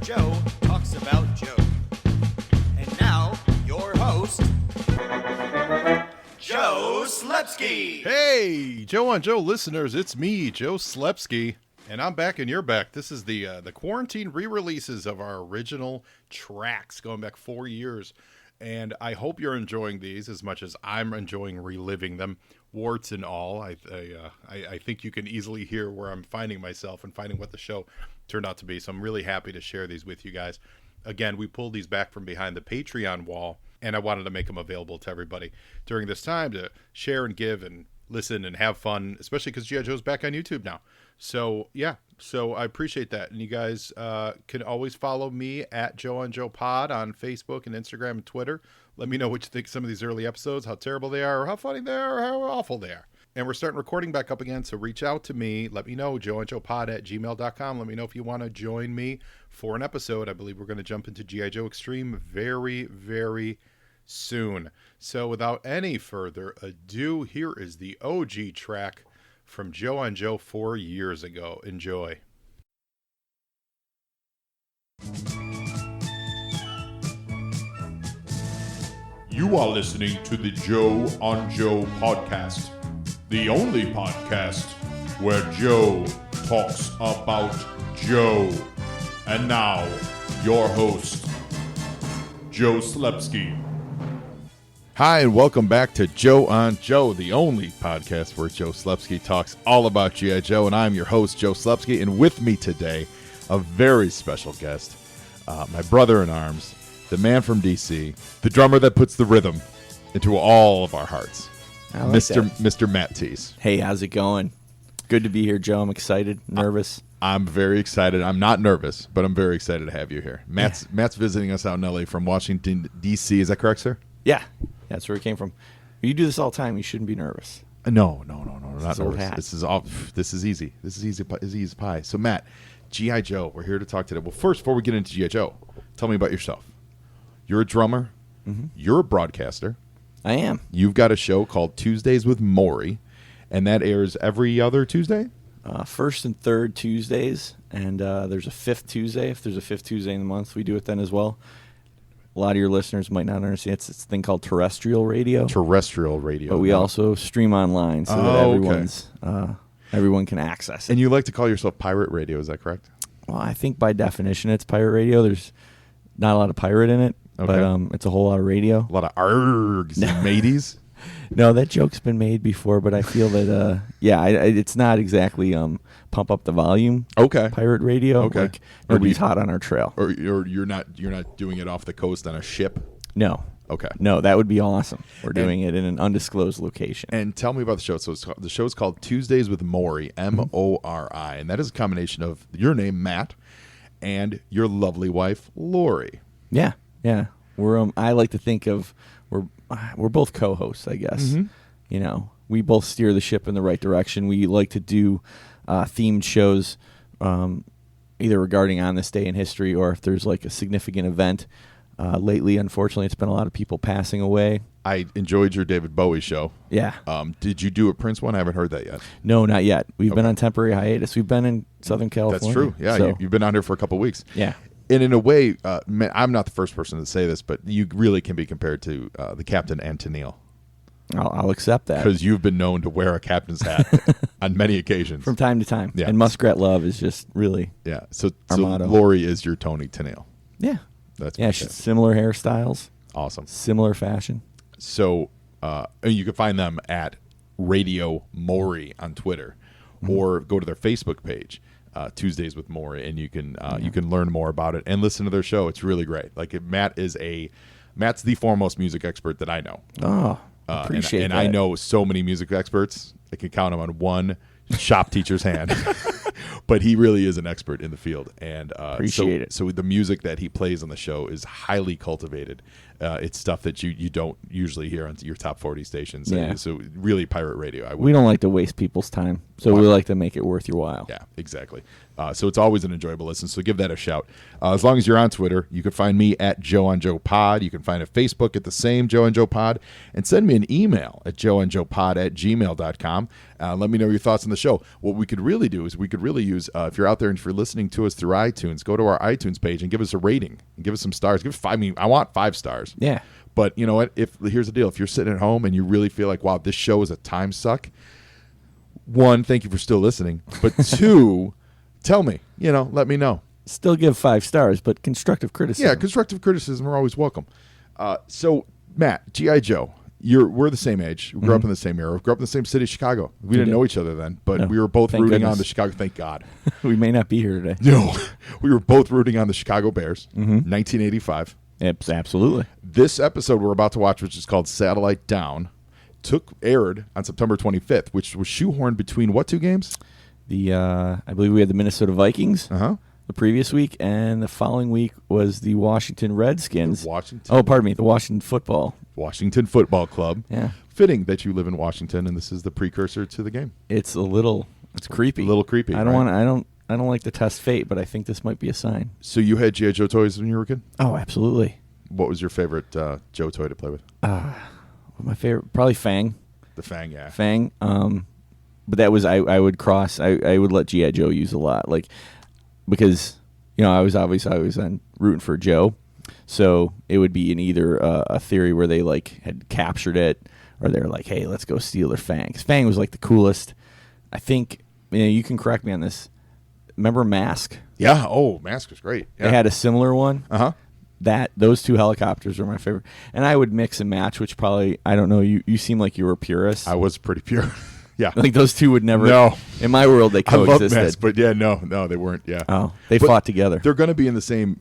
Joe talks about Joe. And now, your host, Joe Slepsky. Hey, Joe on Joe listeners, it's me, Joe Slepsky, and I'm back and you're back. This is the quarantine re-releases of our original tracks going back 4 years, and I hope you're enjoying these as much as I'm enjoying reliving them, warts and all. I think you can easily hear where I'm finding myself and finding what the show turned out to be, so I'm really happy to share these with you guys. Again, we pulled these back from behind the Patreon wall, and I wanted to make them available to everybody during this time to share and give and listen and have fun, especially because G.I. Joe's back on YouTube now. So, yeah, so I appreciate that. And you guys can always follow me at Joe on Joe Pod on Facebook and Instagram and Twitter. Let me know what you think of some of these early episodes, how terrible they are, or how funny they are, or how awful they are. And we're starting recording back up again, so reach out to me. Let me know, joeandjoepod@gmail.com. Let me know if you want to join me for an episode. I believe we're going to jump into G.I. Joe Extreme very, very soon. So without any further ado, here is the OG track from Joe on Joe 4 years ago. Enjoy. You are listening to the Joe on Joe podcast, the only podcast where Joe talks about Joe. And now, your host, Joe Slepsky. Hi, and welcome back to Joe on Joe, the only podcast where Joe Slepsky talks all about G.I. Joe, and I'm your host, Joe Slepsky, and with me today, a very special guest, my brother in arms, the man from D.C., the drummer that puts the rhythm into all of our hearts, Mr. Matt Teese. Hey, how's it going? Good to be here, Joe. I'm excited, nervous. I'm very excited. I'm not nervous, but I'm very excited to have you here. Matt's visiting us out in L.A. from Washington, D.C. Is that correct, sir? Yeah, that's where it came from. You do this all the time. You shouldn't be nervous. No, not old nervous. hat. This is easy. This is easy as pie. So, Matt, G.I. Joe, we're here to talk today. Well, first, before we get into G.I. Joe, tell me about yourself. You're a drummer. Mm-hmm. You're a broadcaster. I am. You've got a show called Tuesdays with Maury, and that airs every other Tuesday? First and third Tuesdays, and there's a fifth Tuesday. If there's a fifth Tuesday in the month, we do it then as well. A lot of your listeners might not understand. It's this thing called terrestrial radio. Terrestrial radio. But we also stream online so that everyone can access it. And you like to call yourself pirate radio, is that correct? Well, I think by definition it's pirate radio. There's not a lot of pirate in it, but it's a whole lot of radio. A lot of args and mateys. No, that joke's been made before, but I feel that it's not exactly pump up the volume. Okay. Pirate radio. Okay. Like, nobody's hot on our trail. Or you're not doing it off the coast on a ship? No. Okay. No, that would be awesome. We're doing it in an undisclosed location. And tell me about the show. So the show's called Tuesdays with Maury, M-O-R-I, and that is a combination of your name, Matt, and your lovely wife, Lori. Yeah. We're I like to think of we're both co-hosts, I guess. Mm-hmm. You know, we both steer the ship in the right direction. We like to do themed shows, either regarding on this day in history or if there's like a significant event. Lately, unfortunately, it's been a lot of people passing away. I enjoyed your David Bowie show. Yeah. Did you do a Prince one? I haven't heard that yet. No, not yet. We've been on temporary hiatus. We've been in Southern California. That's true. Yeah, so. You've been on here for a couple of weeks. Yeah. And in a way, I'm not the first person to say this, but you really can be compared to the Captain and Tennille. I'll accept that. Because you've been known to wear a captain's hat on many occasions. From time to time. Yeah. And Muskrat Love is just really So motto. Lori is your Tony Tennille. Yeah. That's she's similar hairstyles. Awesome. Similar fashion. So you can find them at Radio Maury on Twitter, or go to their Facebook page, Tuesdays with Maury, and you can learn more about it and listen to their show. It's really great. Like Matt's the foremost music expert that I know. Oh, appreciate and that. I know so many music experts. I can count them on one shop teacher's hand. But he really is an expert in the field, and appreciate it. So the music that he plays on the show is highly cultivated. It's stuff that you don't usually hear on your top 40 stations. Yeah. So really pirate radio. We don't like to waste people's time, so we like to make it worth your while. Yeah, exactly. So it's always an enjoyable listen, so give that a shout. As long as you're on Twitter, you can find me at Joe on Joe Pod. You can find it Facebook at the same Joe on Joe Pod, and send me an email at joeandjoepod@gmail.com. Let me know your thoughts on the show. What we could really do is we could really use, if you're out there and if you're listening to us through iTunes, go to our iTunes page and give us a rating and give us some stars. Give us 5. I mean, I want 5 stars. Yeah. But you know what? Here's the deal. If you're sitting at home and you really feel like, wow, this show is a time suck, 1, thank you for still listening. But 2, tell me, let me know. Still give 5 stars, but constructive criticism. Yeah, constructive criticism are always welcome. So, Matt, G.I. Joe, we're the same age. We grew up in the same era. We grew up in the same city, Chicago. We didn't know each other then, but No. we were both Thank rooting goodness. on the Chicago. Thank God. We may not be here today. No, we were both rooting on the Chicago Bears, 1985. Absolutely. This episode we're about to watch, which is called Satellite Down, aired on September 25th, which was shoehorned between what 2 games? I believe we had the Minnesota Vikings the previous week, and the following week was the Washington Redskins. The Washington Football Club. Yeah. Fitting that you live in Washington, and this is the precursor to the game. It's creepy. A little creepy. I don't like to test fate, but I think this might be a sign. So you had G.I. Joe toys when you were a kid? Oh, absolutely. What was your favorite Joe toy to play with? My favorite, probably Fang. The Fang, yeah. Fang. But that was I would cross. I would let G.I. Joe use a lot, because I was on rooting for Joe, so it would be in either a theory where they had captured it, or they're like, hey, let's go steal their Fang. 'Cause Fang was the coolest. I think you can correct me on this. Remember Mask? Yeah. Oh, Mask was great. Yeah. They had a similar one. Those 2 helicopters were my favorite, and I would mix and match, which probably, I don't know. You seem like you were a purist. I was pretty pure. Yeah. Those 2 would never. No. In my world, they I love coexisted. Mask, but yeah, no, they weren't. Yeah. Oh, they But fought together. They're going to be in the same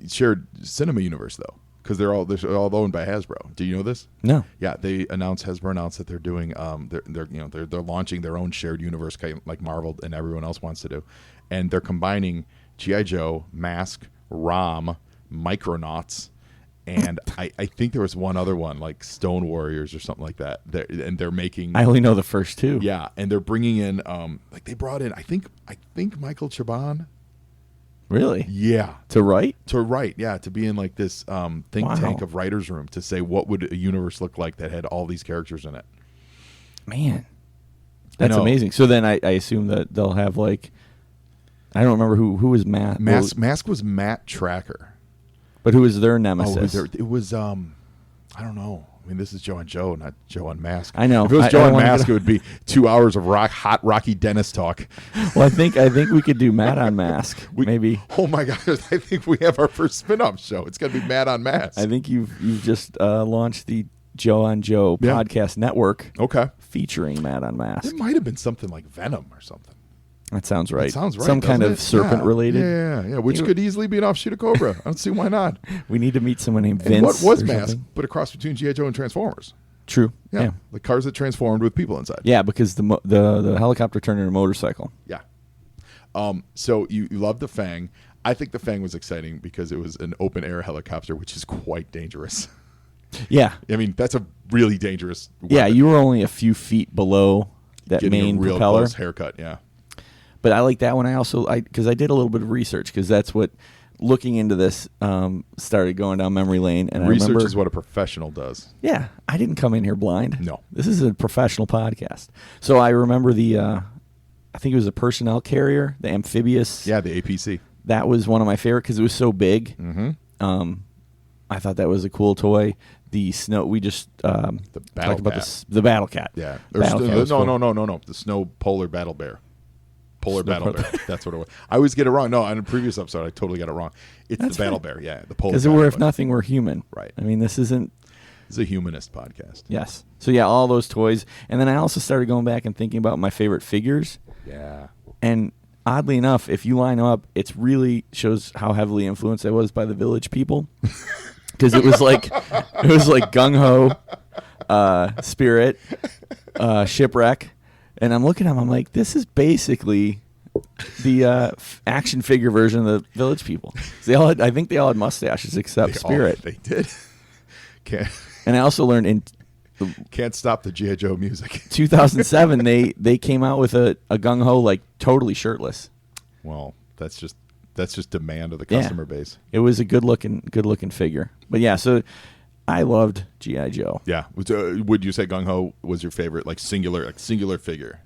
shared cinema universe though, because they're all owned by Hasbro. Do you know this? No. Yeah, Hasbro announced that they're doing they're launching their own shared universe like Marvel and everyone else wants to do, and they're combining G.I. Joe, Mask, ROM, Micronauts, and I think there was one other one like Stone Warriors or something like that. They're making. I only know the first 2. Yeah, and they're bringing in they brought in I think Michael Chabon. Really? Yeah. To write? To write, yeah, to be in this think Wow. tank of writers' room to say what would a universe look like that had all these characters in it. Man, that's know. amazing. So then I assume that they'll have I don't remember who was Matt. Mask was Matt Tracker. But who was their nemesis? It was I don't know. I mean, this is Joe and Joe, not Joe and Mask. I know. If it was I Joe don't and wanna Mask, get- it would be 2 hours of hot Rocky Dennis talk. Well, I think we could do Matt on Mask. Maybe. Oh my gosh! I think we have our first spin-off show. It's going to be Matt on Mask. I think you've just launched the Joe on Joe podcast network. Okay. Featuring Matt on Mask. It might have been something like Venom or something. That sounds right. That sounds right. Some kind doesn't of it? serpent related. Yeah. Which could easily be an offshoot of Cobra. I don't see why not. We need to meet someone named And Vince. what was or Mask something. but a cross between G.I. Joe and Transformers? True. Yeah. Yeah. The cars that transformed with people inside. Yeah, because the helicopter turned into a motorcycle. Yeah. So you love the Fang. I think the Fang was exciting because it was an open air helicopter, which is quite dangerous. Yeah. I mean, that's a really dangerous weapon. Yeah, you were only a few feet below that Getting main a real propeller. close haircut, yeah. But I like that one. Because I did a little bit of research, because that's what looking into this started going down memory lane. And Research I remember, is what a professional does. Yeah, I didn't come in here blind. No. This is a professional podcast. So I remember I think it was a personnel carrier, the amphibious. Yeah, the APC. That was one of my favorite because it was so big. Mm-hmm. I thought that was a cool toy. The snow, we just The Battle talked about Cat. the Battle Cat. Yeah. Battle Cat was cool. No. The Snow Polar Battle Bear. Polar Snow Battle Polar- Bear. That's what it was. I always get it wrong. No, on a previous episode, I totally got it wrong. It's That's the Battle fine. Bear. Yeah, the Polar Because Battle we're, if Bear. nothing, we're human. Right. I mean, this isn't. It's a humanist podcast. Yes. So yeah, all those toys, and then I also started going back and thinking about my favorite figures. Yeah. And oddly enough, if you line up, it's really shows how heavily influenced I was by the Village People, because it was like Gung Ho, Spirit, Shipwreck, and I'm looking at them. I'm like, this is basically the action figure version of the Village People. I think they all had mustaches except Spirit. They did. And I also learned in Can't stop the G.I. Joe music. 2007 they came out with a Gung Ho like totally shirtless. Well, that's just demand of the customer base. It was a good looking figure. But yeah, so I loved G.I. Joe. Yeah. Would you say Gung Ho was your favorite, like singular figure?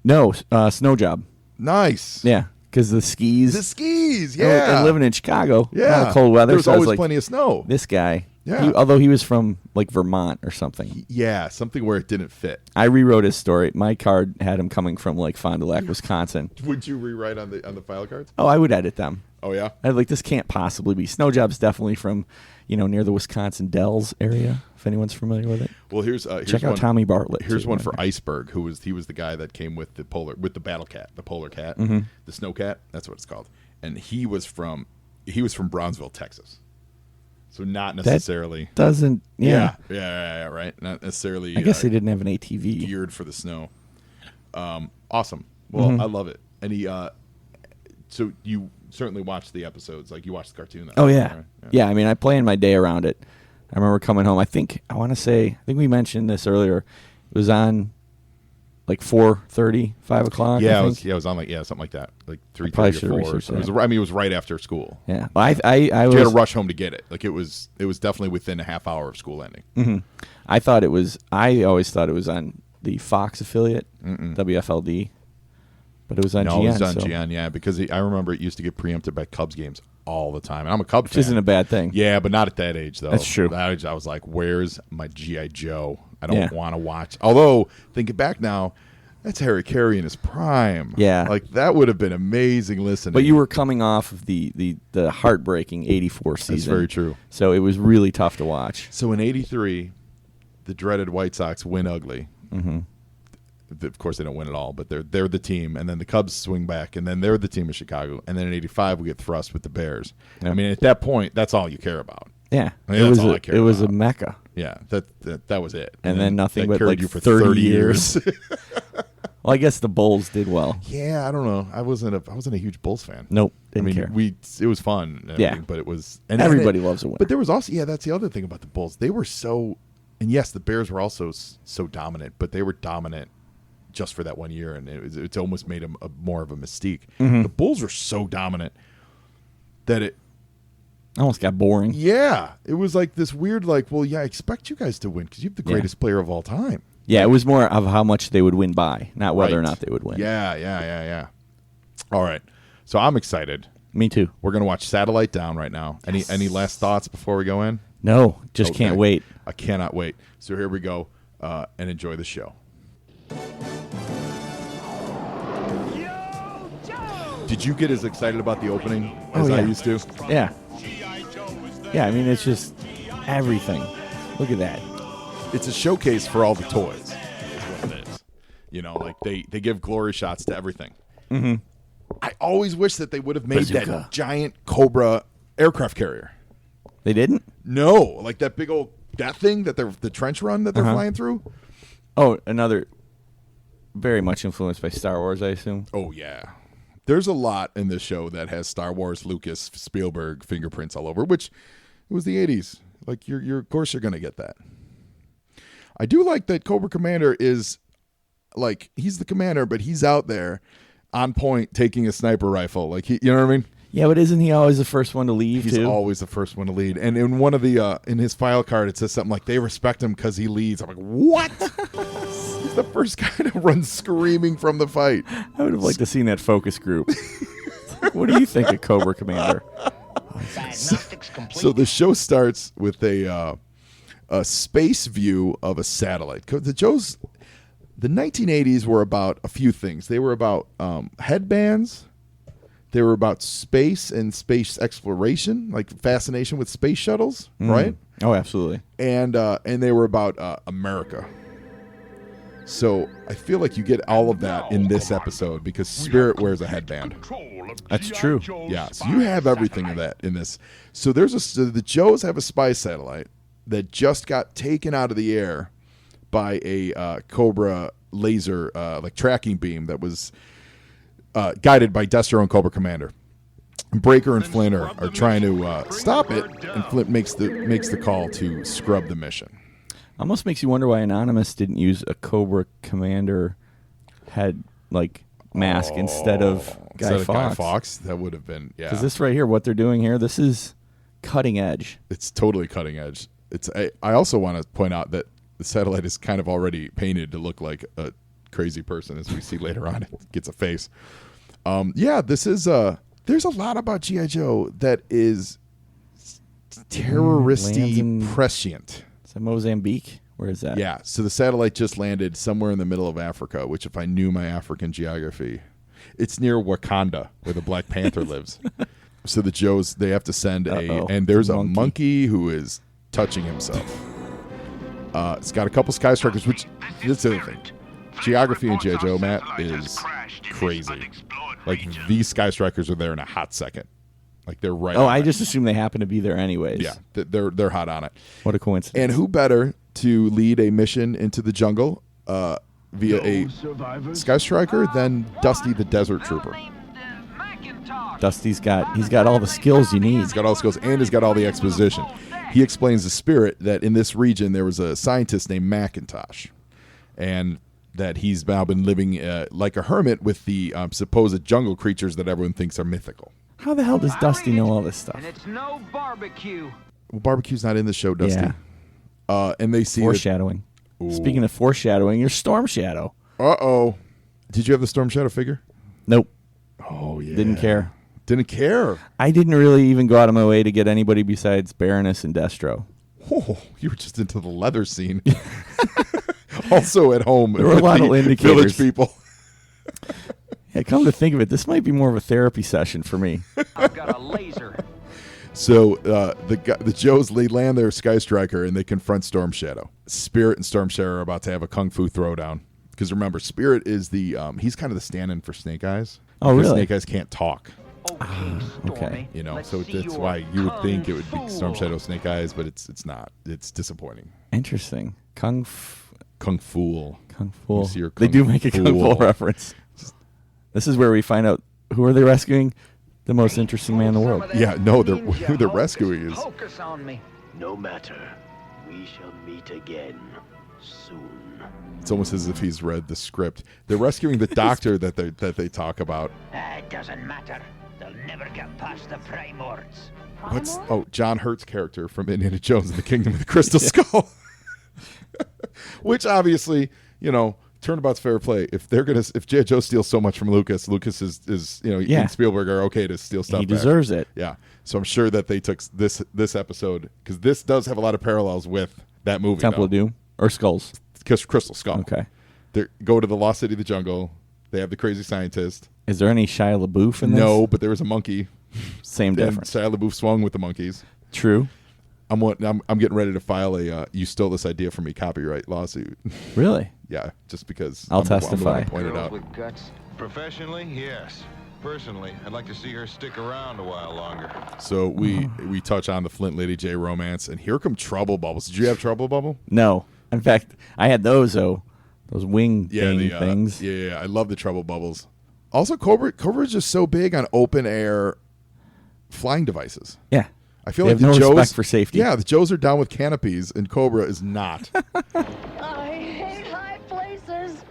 No, snow job. Nice. Yeah, because the skis. The skis, yeah. And living in Chicago, Yeah. a lot of cold weather. There's so I was always like, plenty of snow. This guy, Yeah. although he was from like Vermont or something. Yeah, something where it didn't fit. I rewrote his story. My card had him coming from like Fond du Lac, Wisconsin. Would you rewrite on the file cards? Oh, I would edit them. Oh, yeah? I'd like, this can't possibly be. Snow job's definitely from, near the Wisconsin Dells area, if anyone's familiar with it. Well, here's Check out one, Tommy Bartlett. Here's too, one right for there. Iceberg, he was the guy that came with the battle cat, the polar cat, Mm-hmm. the snow cat. That's what it's called. And he was from Brownsville, Texas. So not necessarily. Doesn't, yeah. Yeah, right. Not necessarily. I guess they didn't have an ATV. Geared for the snow. Awesome. Well, Mm-hmm. I love it. And he. So you certainly watched the episodes, like you watched the cartoon. Oh, yeah. Right? Yeah, I mean, I planned my day around it. I remember coming home. I think we mentioned this earlier. It was on like 4:30, 5 o'clock. Yeah, I it think. was on something like that, like 3:30 probably or should 4. research So it was, that. it was right after school. Yeah. I You had to was. rush home to get it. Like it was definitely within a half hour of school ending. I always thought it was on the Fox affiliate, WFLD, but it was on No, GN. it was on so, GN, yeah, because I remember it used to get preempted by Cubs games all the time. And I'm a Cubs which fan. isn't a bad thing. Yeah, but not at that age, though. That's true. At that age, I was like, where's my G.I. Joe? I don't Yeah. want to watch. Although, thinking back now, that's Harry Carey in his prime. Yeah. Like, that would have been amazing listening. But you were coming off of the heartbreaking '84 season. That's very true. So it was really tough to watch. So in '83, the dreaded White Sox win ugly. Mm-hmm. Of course, they don't win at all, but they're the team. And then the Cubs swing back, and then they're the team of Chicago. And then in '85, we get thrust with the Bears. Yep. I mean, at that point, that's all you care about. Yeah, I mean, that's all I it care was a about. mecca. Yeah, that was it. And then nothing that but, carried like, you for 30 years. Well, I guess the Bulls did well. Yeah, I don't know. I wasn't a huge Bulls fan. Nope, I didn't mean, care. it was fun. And Yeah. everything, but it was Everybody loves a winner. But there was also that's the other thing about the Bulls. They were so, and yes, the Bears were also so dominant, but they were dominant just for that 1 year, and it's almost made them more of a mystique. Mm-hmm. The Bulls were so dominant that it. Almost got boring. Yeah, it was like this weird, like, well, yeah, I expect you guys to win because you have the Yeah. greatest player of all time. Yeah, it was more of how much they would win by, not whether or Right. not they would win. Yeah. All right, so I'm excited. Me too. We're gonna watch Satellite Down right now. Any last thoughts before we go in? No, just Okay. can't wait. I cannot wait. So here we go, and enjoy the show. Did you get as excited about the opening as I yeah. used to? Yeah. Yeah, I mean, it's just everything. Look at that. It's a showcase for all the toys. Is what it is. Like they give glory shots to everything. Mm-hmm. I always wish that they would have made Bazooka. that giant Cobra aircraft carrier. They didn't? No, like that big old thing that the trench run that they're flying through. Oh, another very much influenced by Star Wars, I assume. Oh yeah. There's a lot in this show that has Star Wars, Lucas, Spielberg fingerprints all over, which it was the 80s. Like you're of course you're going to get that. I do like that Cobra Commander is like he's the commander, but he's out there on point taking a sniper rifle. Like you know what I mean? Yeah, but isn't he always the first one to leave, He's too? always the first one to lead. And in one of the in his file card, it says something like they respect him because he leads. I'm like, what? He's the first guy to run screaming from the fight. I would have liked to seen that focus group. What do you think of Cobra Commander? So the show starts with a space view of a satellite. The 1980s were about a few things. They were about headbands. They were about space and space exploration, like fascination with space shuttles, right? Oh, absolutely. And they were about America. So I feel like you get all of that in this episode because Spirit wears a headband. That's true. Yeah, so you have everything of that in this. So the Joes have a spy satellite that just got taken out of the air by a Cobra laser like tracking beam that was guided by Destro and Cobra Commander. Breaker and Flint are trying to stop it, and Flint makes the call to scrub the mission. Almost makes you wonder why Anonymous didn't use a Cobra Commander head mask instead of Guy Fawkes. That would have been, yeah. Because this right here, what they're doing here, this is cutting edge. It's totally cutting edge. I also want to point out that the satellite is kind of already painted to look like a crazy person, as we see later on. It gets a face. This is there's a lot about G.I. Joe that is terroristy prescient. Is that Mozambique? Where is that? Yeah, so the satellite just landed somewhere in the middle of Africa, which if I knew my African geography, it's near Wakanda, where the Black Panther lives. So the Joes, they have to send and there's a monkey who is touching himself. It's got a couple sky strikers, which that's the other thing. Geography in G.I. Joe, Matt, is crazy. Like, these sky strikers are there in a hot second. Like, they're right. Oh, I just assume they happen to be there anyways. Yeah, they're hot on it. What a coincidence. And who better to lead a mission into the jungle via a sky striker than Dusty the Desert Trooper? Dusty's got all the skills you need. He's got all the skills, and he's got all the exposition. He explains the spirit that in this region there was a scientist named Macintosh, and that he's now been living like a hermit with the supposed jungle creatures that everyone thinks are mythical. How the hell does Dusty know all this stuff? And it's no barbecue. Well, barbecue's not in the show, Dusty. Yeah. And they see foreshadowing. Speaking of foreshadowing, you're Storm Shadow. Uh-oh. Did you have the Storm Shadow figure? Nope. Oh, yeah. Didn't care. Didn't care. I didn't really even go out of my way to get anybody besides Baroness and Destro. Oh, you were just into the leather scene. Also at home. There were a lot of indicators. Village people. Yeah, come to think of it, this might be more of a therapy session for me. I've got a laser. So the Joes, they land their Sky Striker and they confront Storm Shadow. Spirit and Storm Shadow are about to have a kung fu throwdown. Because remember, Spirit is he's kind of the stand-in for Snake Eyes. Oh, really? Snake Eyes can't talk. Okay. You know, so that's why you would think it would be Storm Shadow, Snake Eyes, but it's not. It's disappointing. Interesting. Kung Fool. They do make a Kung Fu reference. This is where we find out who are they rescuing? The most interesting man in the world. Yeah, no, who they're rescuing is. Focus on me. No matter. We shall meet again soon. It's almost as if he's read the script. They're rescuing the doctor that they talk about. It doesn't matter. They'll never get past the Primords. John Hurt's character from Indiana Jones and the Kingdom of the Crystal Skull. Which obviously, turnabout's fair play. If G.I. Joe steals so much from Lucas is and Spielberg are okay to steal stuff. He deserves it. Yeah. So I'm sure that they took this episode, because this does have a lot of parallels with that movie. Temple of Doom or Skulls. Crystal Skull. Okay. They go to the Lost City of the Jungle. They have the crazy scientist. Is there any Shia LaBeouf in this? No, but there was a monkey. Same difference. Shia LaBeouf swung with the monkeys. True. I'm getting ready to file a "you stole this idea from me" copyright lawsuit. Really? Yeah, just because I'll testify. I'm pointed out. With guts. Professionally, yes. Personally, I'd like to see her stick around a while longer. So we touch on the Flint Lady J romance, and here come Trouble Bubbles. Did you have Trouble Bubble? No. In fact, I had those wing things. Yeah, I love the Trouble Bubbles. Also, Cobra is just so big on open air flying devices. Yeah. I feel they like have the no Joes, respect for safety. Yeah, the Joes are down with canopies, and Cobra is not. I hate high places.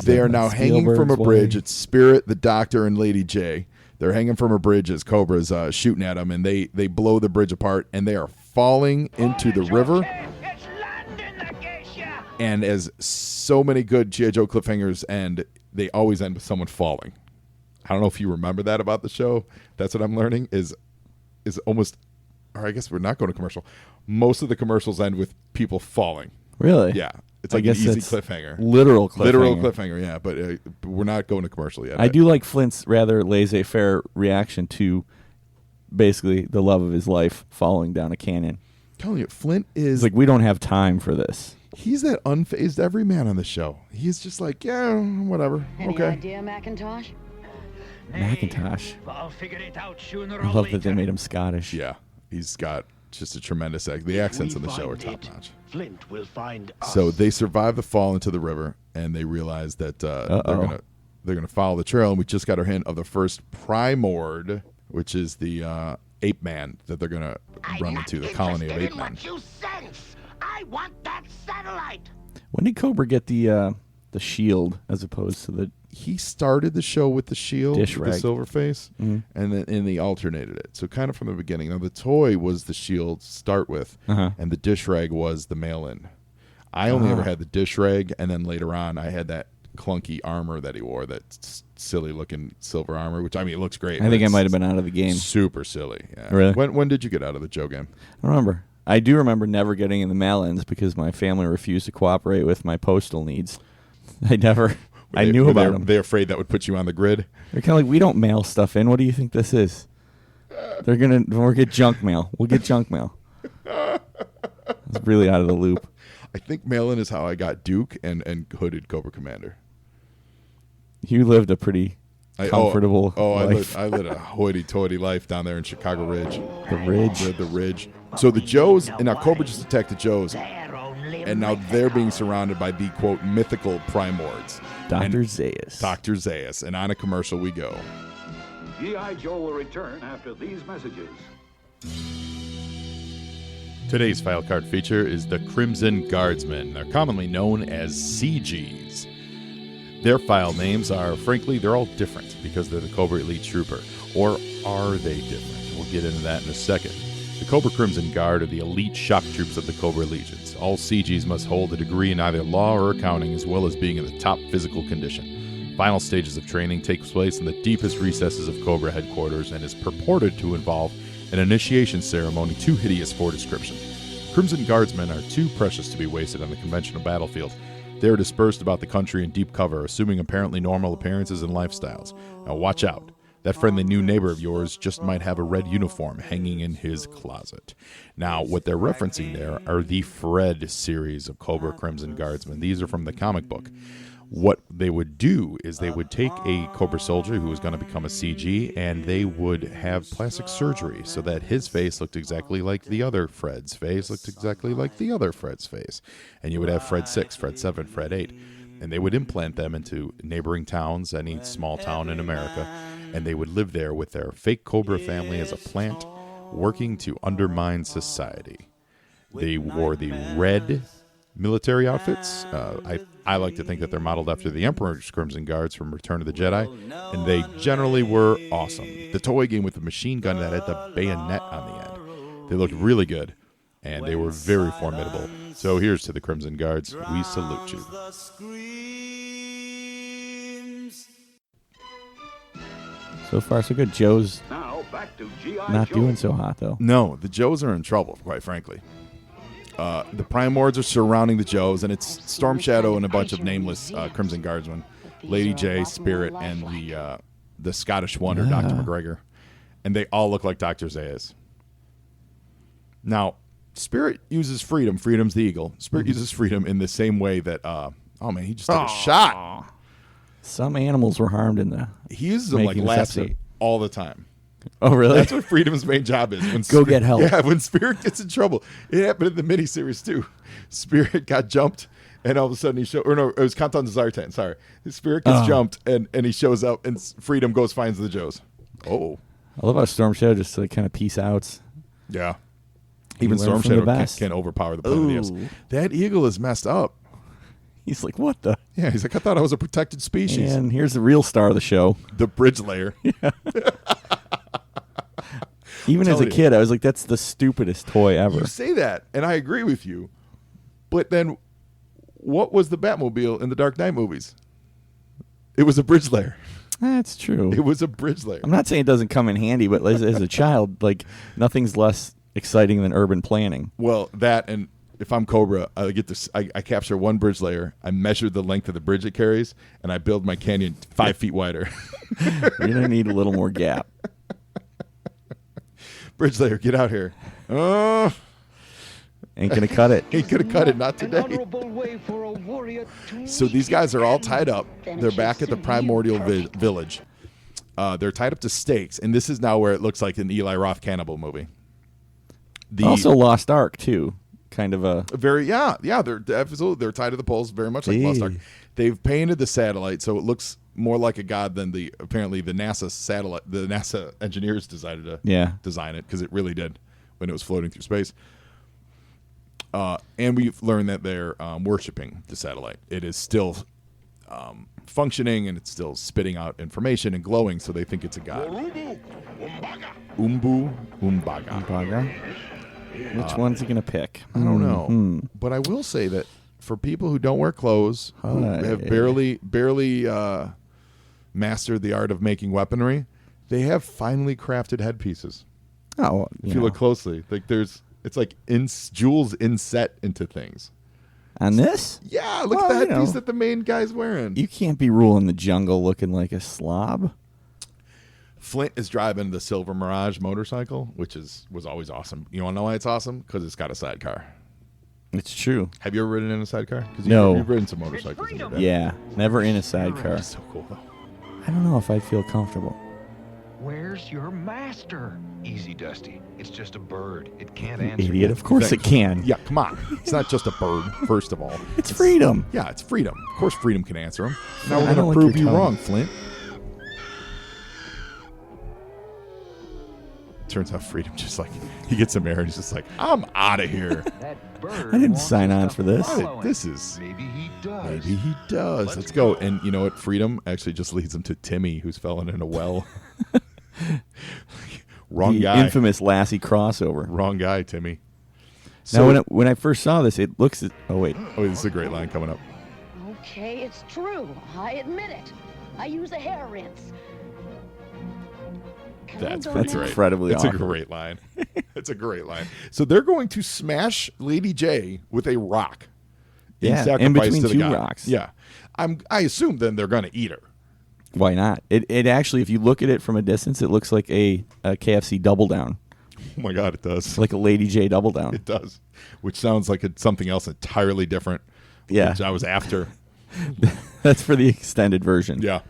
They are now hanging from a bridge. It's Spirit, the Doctor, and Lady J. They're hanging from a bridge as Cobra's shooting at them, and they blow the bridge apart, and they are falling into the river. And as so many good G.I. Joe cliffhangers end, they always end with someone falling. I don't know if you remember that about the show. That's what I'm learning is almost, or I guess we're not going to commercial. Most of the commercials end with people falling. Really? Yeah. It's like an easy cliffhanger. Literal cliffhanger. Literal cliffhanger, yeah. But we're not going to commercial yet. I do like Flint's rather laissez-faire reaction to basically the love of his life falling down a canyon. I'm telling you, Flint is... It's like, we don't have time for this. He's that unfazed everyman on the show. He's just like, yeah, whatever. Any Okay. idea, Macintosh? Macintosh. I'll figure it out sooner or I love that they made him Scottish. Yeah. He's got just a tremendous accent. The accents on the show are top-notch. Flint will find us. So they survive the fall into the river, and they realize that they're gonna follow the trail. And we just got our hint of the first Primord, which is the ape man that they're gonna run into, the colony of ape men. I want that satellite. When did Cobra get the shield as opposed to the... He started the show with the shield, Dish with the rag. silver face, and then he alternated it. So kind of from the beginning. Now the toy was the shield to start with, and the dish rag was the mail-in. I only ever had the dish rag, and then later on I had that clunky armor that he wore, that silly looking silver armor, which, I mean, it looks great. I think I might have been out of the game. Super silly. Yeah. Really? When did you get out of the Joe game? I don't remember. I do remember never getting in the mail-ins because my family refused to cooperate with my postal needs. I knew about them. They're afraid that would put you on the grid? They're kind of like, we don't mail stuff in. What do you think this is? We'll get junk mail. We'll get junk mail. I was really out of the loop. I think mail-in is how I got Duke and hooded Cobra Commander. You lived a pretty comfortable life. I lived a hoity-toity life down there in Chicago Ridge. The Ridge. The Ridge. So the Joes, and now Cobra just attacked the Joes, and now they're being surrounded by the, quote, mythical Primords. Dr. Zaius. Dr. Zaius. And on a commercial we go. G.I. Joe will return after these messages. Today's file card feature is the Crimson Guardsmen. They're commonly known as CGs. Their file names are, frankly, they're all different because they're the Cobra Elite Trooper. Or are they different? We'll get into that in a second. The Cobra Crimson Guard are the elite shock troops of the Cobra Legions. All CGs must hold a degree in either law or accounting, as well as being in the top physical condition. Final stages of training take place in the deepest recesses of Cobra headquarters and is purported to involve an initiation ceremony too hideous for description. Crimson Guardsmen are too precious to be wasted on the conventional battlefield. They are dispersed about the country in deep cover, assuming apparently normal appearances and lifestyles. Now watch out. That friendly new neighbor of yours just might have a red uniform hanging in his closet. Now, what they're referencing there are the Fred series of Cobra Crimson Guardsmen. These are from the comic book. What they would do is they would take a Cobra soldier who was going to become a CG, and they would have plastic surgery so that his face looked exactly like the other Fred's face, looked exactly like the other Fred's face. And you would have Fred 6, Fred 7, Fred 8. And they would implant them into neighboring towns, any small town in America, and they would live there with their fake Cobra family as a plant, working to undermine society. They wore the red military outfits. I like to think that they're modeled after the Emperor's Crimson Guards from Return of the Jedi, and they generally were awesome. The toy game with the machine gun that had the bayonet on the end. They looked really good, and they were very formidable. So here's to the Crimson Guards. We salute you. So far, so good. Joe's Now back to G.I. not Joe. doing so hot, though. No, the Joes are in trouble, quite frankly. The Primords are surrounding the Joes, and it's Storm Shadow and a bunch of nameless Crimson Guardsmen. Lady J, Spirit, and the Scottish Wonder, Dr. McGregor. And they all look like Dr. Zaius. Now, Spirit uses freedom. Freedom's the eagle. Spirit uses freedom in the same way that, he just took a shot. Some animals were harmed in the He uses them like making this Lassie episode. all the time. Oh, really? That's what Freedom's main job is. When Go get help. Yeah, when Spirit gets in trouble. It happened in the miniseries, too. Spirit got jumped, and all of a sudden it was Countdown to Zartan, sorry. Spirit gets jumped, and he shows up, and Freedom finds the Joes. Oh. I love how Storm Shadow just like kind of peace outs. Yeah. You Even learn Storm from the Shadow best. can't overpower the Planet Ooh. That eagle is messed up. He's like, what the? Yeah, he's like, I thought I was a protected species. And here's the real star of the show. The bridge layer. Even as a you. kid, I was like, that's the stupidest toy ever. You say that, and I agree with you. But then, what was the Batmobile in the Dark Knight movies? It was a bridge layer. That's true. It was a bridge layer. I'm not saying it doesn't come in handy, but as a child, like nothing's less exciting than urban planning. Well, that, and if I'm Cobra, I get this. I capture one bridge layer. I measure the length of the bridge it carries, and I build my canyon 5 feet wider. You're gonna need a little more gap. Bridge layer, get out here. Ain't gonna cut it. Ain't gonna cut it, not today. So these guys are all tied up. They're back at the Primordial Village. They're tied up to stakes, and this is now where it looks like an Eli Roth cannibal movie. Also Lost Ark too. Kind of a they're absolutely they're tied to the poles, very much like Lost Ark. They've painted the satellite so it looks more like a god than the NASA satellite. The NASA engineers decided to design it because it really did when it was floating through space. And we've learned that they're worshiping the satellite. It is still functioning and it's still spitting out information and glowing, so they think it's a god. Umbaga. Which one's he gonna pick? I don't know, but I will say that for people who don't wear clothes, who have barely mastered the art of making weaponry, they have finely crafted headpieces. Oh, if you look closely, like it's like jewels inset into things. On this? Yeah, look at the headpiece that the main guy's wearing. You can't be ruling the jungle looking like a slob. Flint is driving the Silver Mirage motorcycle, which was always awesome. You want to know why it's awesome? Because it's got a sidecar. It's true. Have you ever ridden in a sidecar? No. You've ridden some motorcycles. In your day. Yeah, never in a sidecar. That's so cool, though. I don't know if I'd feel comfortable. Where's your master? Easy, Dusty. It's just a bird. It can't answer. Idiot. Of course it can. Yeah, come on. It's not just a bird, first of all. It's freedom. Yeah, it's freedom. Of course freedom can answer him. Now I we're don't going to like prove your you tone. wrong, Flint. Turns out freedom just like, he gets some air and he's just like, I'm out of here. That bird I didn't wants sign us on to for this. follow him. This is... Maybe he does. Maybe he does. Let's go. And you know what? Freedom actually just leads him to Timmy, who's fallen in a well. Wrong The guy. infamous Lassie crossover. Wrong guy, Timmy. Now, when I first saw this, it looks... Oh, wait. Oh, this is a great line coming up. Okay, it's true. I admit it. I use a hair rinse. Can I That's go pretty now? great. Incredibly It's a awkward. great line. It's a great line. So they're going to smash Lady J with a rock. Yeah, in sacrifice between to the two god. rocks. Yeah. I assume then they're going to eat her. Why not? It actually, if you look at it from a distance, it looks like a KFC double down. Oh my God, it does. It's like a Lady J double down. It does. Which sounds like something else entirely different. Yeah. Which I was after. That's for the extended version. Yeah.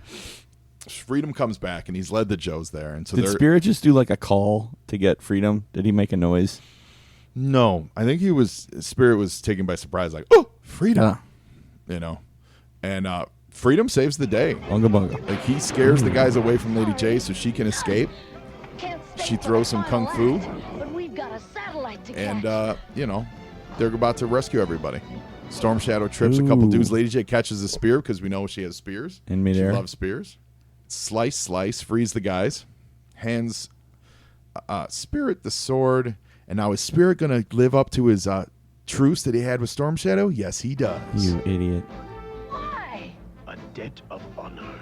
Freedom comes back and he's led the Joes there. And so Did Spirit just do like a call to get Freedom? Did he make a noise? No, I think Spirit was taken by surprise, like, oh, Freedom. Ah. You know. And Freedom saves the day. Bunga bunga. Like, he scares the guys away from Lady J so she can escape. Can't stay She for throws the some kung fu. final act, but we've got a satellite to And, catch. you know, they're about to rescue everybody. Storm Shadow trips a couple Ooh. dudes. Lady J catches a spear because we know she has spears. In midair. She loves spears. Slice, freeze the guys. Hands Spirit the sword. And now is Spirit going to live up to his truce that he had with Storm Shadow? Yes, he does. You idiot. Why? A debt of honor.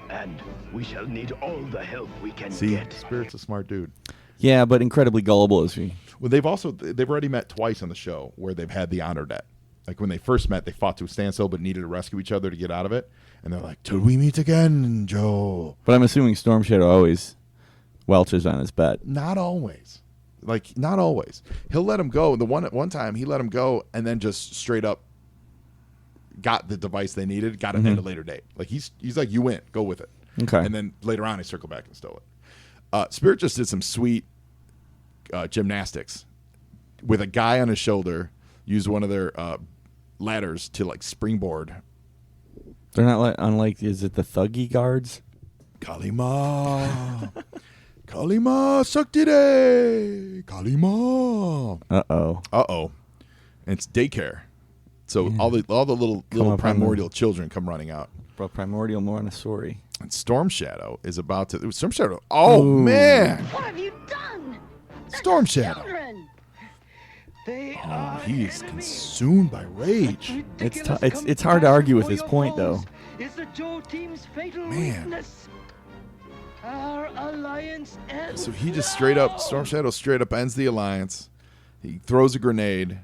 And we shall need all the help we can See, get. Spirit's a smart dude. Yeah, but incredibly gullible as we. Well, they've already met twice on the show where they've had the honor debt. Like when they first met, they fought to a standstill but needed to rescue each other to get out of it. And they're like, till we meet again, Joe. But I'm assuming Storm Shadow always welches on his bet. Not always. Like, not always. He'll let him go. One time, he let him go and then just straight up got the device they needed, got it at a later date. Like, he's like, you win. Go with it. Okay. And then later on, he circled back and stole it. Spirit just did some sweet gymnastics with a guy on his shoulder, used one of their ladders to, like, springboard. They're not unlike, is it the Thuggy guards? Kalima. Kalima Saktire. Kalima. Uh-oh. And it's daycare. So all the little up primordial children come running out. Bro, Primordial Montessori. And Storm Shadow is about to... Storm Shadow... Oh, man! What have you done? They're Storm just Shadow. children. Oh, he is consumed by rage. It's hard to argue with his point, though. Is the Joe team's fatal Man. weakness. Our alliance ends. So he just Storm Shadow straight up ends the alliance. He throws a grenade.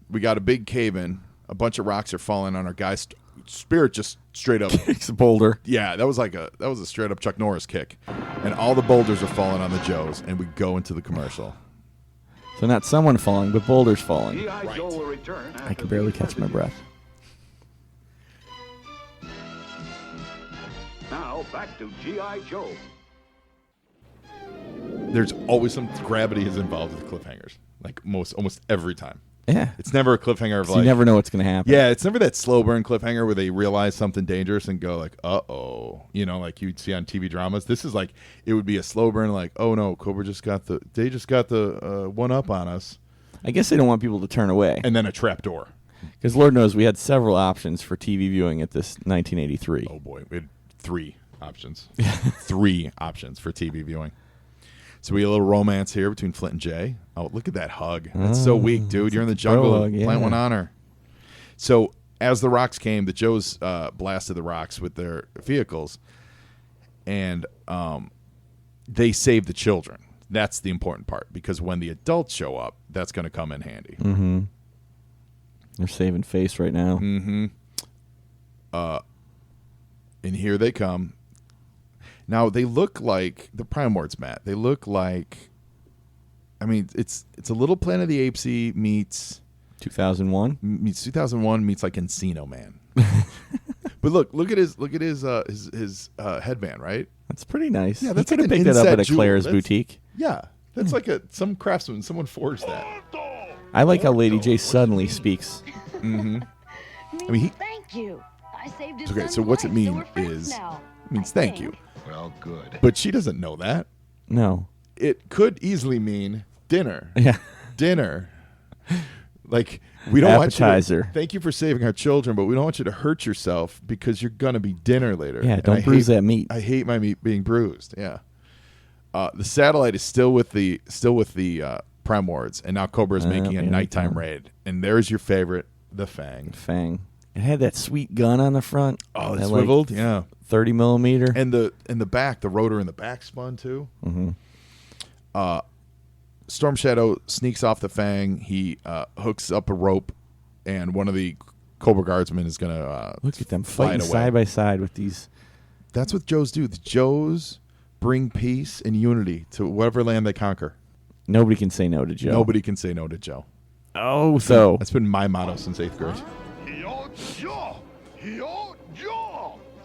We got a big cave-in. A bunch of rocks are falling on our guys. Spirit just straight up Kicks a boulder. Yeah, that was a straight up Chuck Norris kick. And all the boulders are falling on the Joes, and we go into the commercial. So not someone falling, but boulders falling. G.I. Joe will return. I can barely catch my breath. Now back to G.I. Joe. There's always some gravity is involved with cliffhangers. Like almost every time. Yeah. It's never a cliffhanger of So like you never know what's going to happen. Yeah, it's never that slow burn cliffhanger where they realize something dangerous and go like, uh-oh. You know, like you'd see on TV dramas. This is like, it would be a slow burn like, oh no, Cobra just got the one up on us. I guess they don't want people to turn away. And then a trap door. Because Lord knows we had several options for TV viewing at this 1983. Oh boy, we had 3 options. 3 options for TV viewing. So we had a little romance here between Flint and Jay. Oh, look at that hug. That's so weak, dude. You're in the jungle. hug, yeah. Plant one on her. So as the rocks came, the Joes blasted the rocks with their vehicles, and they saved the children. That's the important part, because when the adults show up, that's going to come in handy. Mm-hmm. They're saving face right now. Mm-hmm. And here they come. Now they look like the Primords, Matt. They look like, I mean, it's a little Planet of the Apes-y meets 2001. Meets 2001 meets like Encino Man. But look at his headband, right? That's pretty nice. Yeah, that's he could like have an picked it up inset at a jewel. Claire's That's- boutique. Yeah, that's like some craftsman. Someone forged that. I like how Lady J suddenly speaks. Mm-hmm. I mean, Thank you. I saved his okay. son's So what's it life, mean we're friends is now, it means I thank think. you, Well, good. but she doesn't know that. No. It could easily mean dinner. Yeah. Dinner. Like, we don't want you Appetizer. to, thank you for saving our children, but we don't want you to hurt yourself because you're gonna be dinner later. Yeah, And don't I bruise hate- that meat. I hate my meat being bruised. Yeah. The satellite is still with the Primords, and now Cobra is making a yeah, nighttime yeah. raid. And there's your favorite, the Fang. Fang. It had that sweet gun on the front. Oh, that, it's swiveled. Yeah. 30 millimeter. And in the back, the rotor in the back spun too. Mm-hmm. Storm Shadow sneaks off the Fang. He hooks up a rope, and one of the Cobra Guardsmen is going to Look at them fly it fighting away. side by side with these. That's what Joes do. The Joes bring peace and unity to whatever land they conquer. Nobody can say no to Joe. Nobody can say no to Joe. Oh, so. That's been my motto since 8th grade.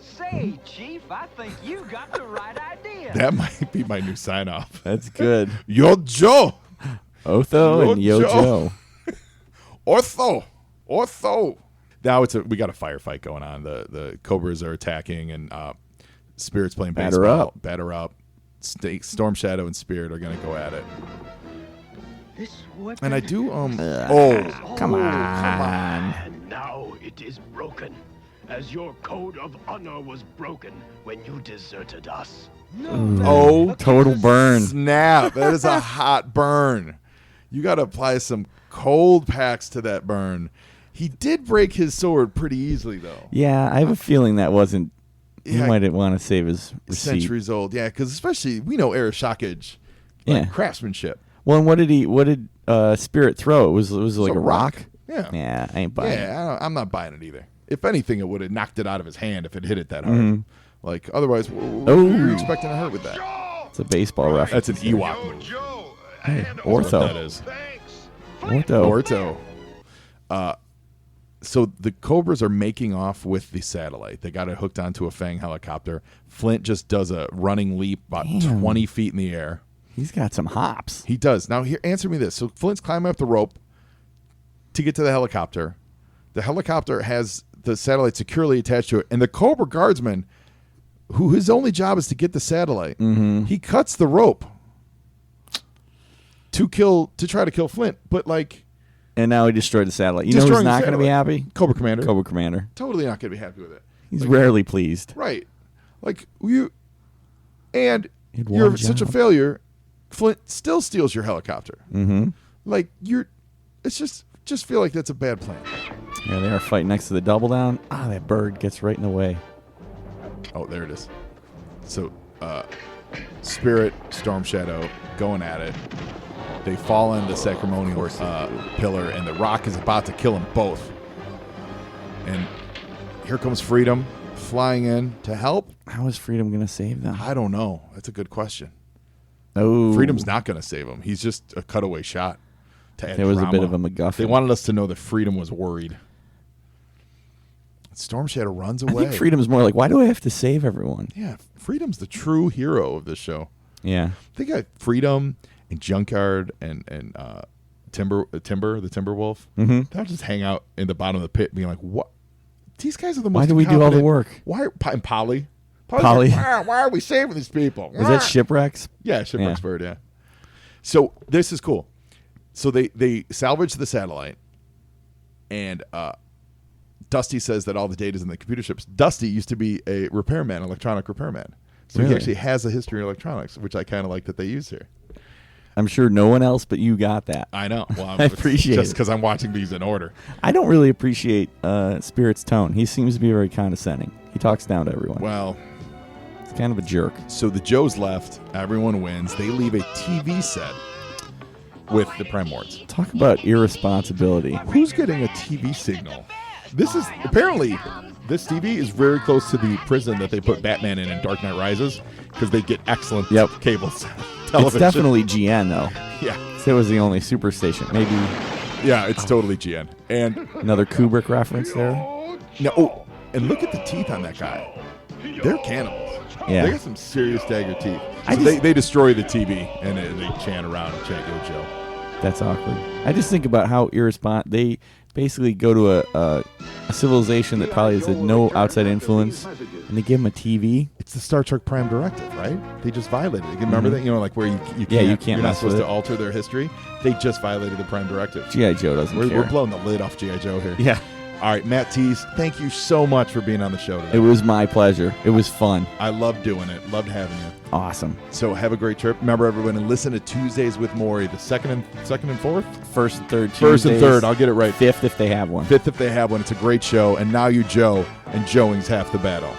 Say, Chief, I think you got the right idea. That might be my new sign off. That's good. Yo, Joe. Otho and Yo Joe. Ortho. Now we got a firefight going on. The Cobras are attacking, and Spirit's playing Batter baseball. up. Batter up. Storm Shadow and Spirit are going to go at it. This weapon And I do Come on. And now it is broken, as your code of honor was broken when you deserted us. Oh, Total burn. snap. That is a hot burn. You got to apply some cold packs to that burn. He did break his sword pretty easily, though. Yeah, I have a feeling that wasn't. He Yeah. might want to save his receipt. Centuries old. Yeah, because especially, we know air shockage, like Yeah. craftsmanship. Well, and what did Spirit throw? It was like a a rock. Yeah. Yeah, I ain't buying it. Yeah, I'm not buying it either. If anything, it would have knocked it out of his hand if it hit it that hard. Like, otherwise, what were you expecting to hurt with that? It's a baseball reference. That's an Ewok move. Hey, That's what Ortho. that is. Ortho. Ortho. So the Cobras are making off with the satellite. They got it hooked onto a Fang helicopter. Flint just does a running leap about 20 feet in the air. He's got some hops. He does. Now, here, answer me this. So Flint's climbing up the rope to get to the helicopter. The helicopter has the satellite securely attached to it. And the Cobra Guardsman, who his only job is to get the satellite, he cuts the rope to try to kill Flint. But, like, And now he destroyed the satellite. You know who's Destroying the not going to be satellite. happy? Cobra Commander. Cobra Commander. Totally not going to be happy with it. He's rarely pleased. Right. Like, you're had you're one such a job. failure. Flint still steals your helicopter. Mm-hmm. Like, it's just feel like that's a bad plan. Yeah, they are fighting next to the double down. Ah, that bird gets right in the way. Oh, there it is. So, Spirit, Storm Shadow going at it. They fall in the ceremonial pillar, and the rock is about to kill them both. And here comes Freedom flying in to help. How is Freedom going to save them? I don't know. That's a good question. Oh, Freedom's not going to save him. He's just a cutaway shot to add There was a bit drama. of a MacGuffin. They wanted us to know that Freedom was worried. Storm Shadow runs I away. think Freedom's more like, why do I have to save everyone? Yeah, Freedom's the true hero of this show. Yeah. They got Freedom and Junkyard and Timber, the Timberwolf. Mm-hmm. They'll just hang out in the bottom of the pit, being like, "What? These guys are the most. Why do we do all the incompetent- work? Why? And Polly. Polly. Like, why are we saving these people? Is that Shipwrecks? Yeah, Shipwreck's bird. Yeah. So this is cool. So they salvage the satellite, and Dusty says that all the data's in the computer chips. Dusty used to be a repairman, electronic repairman. So he Really? actually has a history in electronics, which I kind of like that they use here. I'm sure no one else but you got that. I know. Well, I appreciate just it. because I'm watching these in order. I don't really appreciate Spirit's tone. He seems to be very condescending. He talks down to everyone. Well, he's kind of a jerk. so the Joes left. Everyone wins. They leave a TV set with the Primords. Talk about irresponsibility. Who's getting a TV signal? This is apparently this TV is very close to the prison that they put Batman in Dark Knight Rises because they get excellent cables. Television. It's definitely GN though. Yeah, so it was the only superstation. Maybe. Yeah, it's totally GN. And another Kubrick reference there. No, oh, and look at the teeth on that guy. They're cannibals. Yeah, they got some serious dagger teeth. So they destroy the TV and they chant around and chant "Yo Joe." That's awkward. I just think about how irresponsible they basically go to a civilization that probably has no outside influence, and they give them a TV. It's the Star Trek Prime Directive, right? They just violated it. Remember that? You know, like where you can't, you're not supposed to alter their history. They just violated the Prime Directive. G.I. Joe doesn't care. We're blowing the lid off G.I. Joe here. Yeah. All right, Matt Tees, thank you so much for being on the show today. It was my pleasure. It was fun. I loved doing it. Loved having you. Awesome. So have a great trip. Remember, everyone, and listen to Tuesdays with Maury, the second and fourth? First and third Tuesdays. First and third. I'll get it right. Fifth if they have one. Fifth if they have one. It's a great show. And now you Joe, and Joeing's half the battle.